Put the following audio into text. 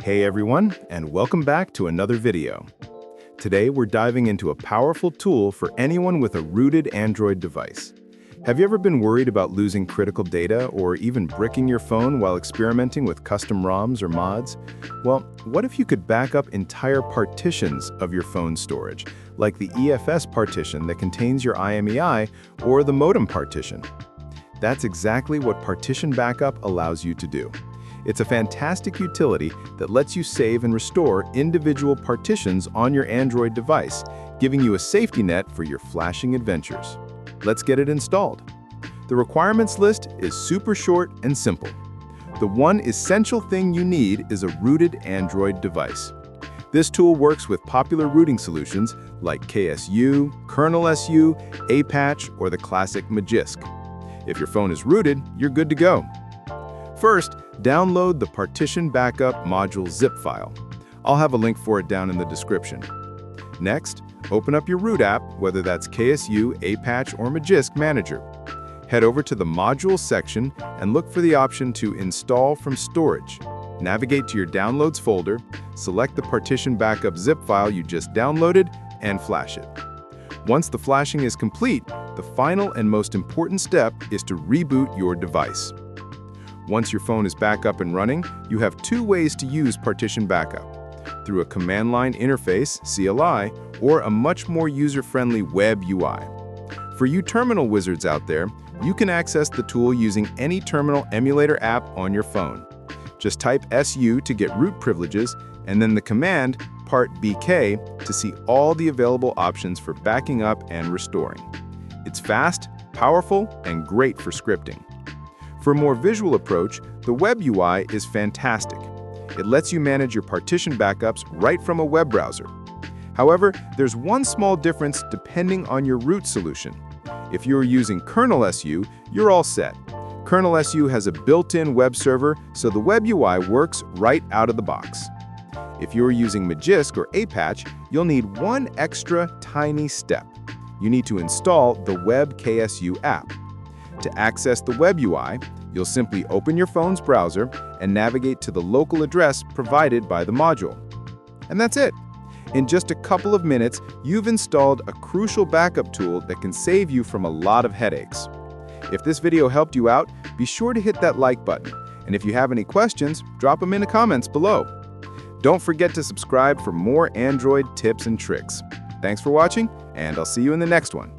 Hey everyone, and welcome back to another video. Today we're diving into a powerful tool for anyone with a rooted Android device. Have you ever been worried about losing critical data or even bricking your phone while experimenting with custom ROMs or mods? Well, what if you could back up entire partitions of your phone storage, like the EFS partition that contains your IMEI or the modem partition? That's exactly what Partition Backup allows you to do. It's a fantastic utility that lets you save and restore individual partitions on your Android device, giving you a safety net for your flashing adventures. Let's get it installed. The requirements list is super short and simple. The one essential thing you need is a rooted Android device. This tool works with popular rooting solutions like KSU, KernelSU, APatch, or the classic Magisk. If your phone is rooted, you're good to go. First, download the Partition Backup Module zip file. I'll have a link for it down in the description. Next, open up your root app, whether that's KSU, APatch, or Magisk Manager. Head over to the Modules section and look for the option to Install from Storage. Navigate to your Downloads folder, select the Partition Backup zip file you just downloaded, and flash it. Once the flashing is complete, the final and most important step is to reboot your device. Once your phone is back up and running, you have two ways to use Partition Backup: through a command line interface, CLI, or a much more user-friendly WebUI. For you terminal wizards out there, you can access the tool using any terminal emulator app on your phone. Just type SU to get root privileges, and then the command partbk to see all the available options for backing up and restoring. It's fast, powerful, and great for scripting. For a more visual approach, the WebUI is fantastic. It lets you manage your partition backups right from a web browser. However, there's one small difference depending on your root solution. If you're using KernelSU, you're all set. KernelSU has a built-in web server, so the WebUI works right out of the box. If you're using Magisk or APatch, you'll need one extra tiny step. You need to install the Web KSU app. To access the WebUI, you'll simply open your phone's browser and navigate to the local address provided by the module. And that's it. In just a couple of minutes, you've installed a crucial backup tool that can save you from a lot of headaches. If this video helped you out, be sure to hit that like button. And if you have any questions, drop them in the comments below. Don't forget to subscribe for more Android tips and tricks. Thanks for watching, and I'll see you in the next one.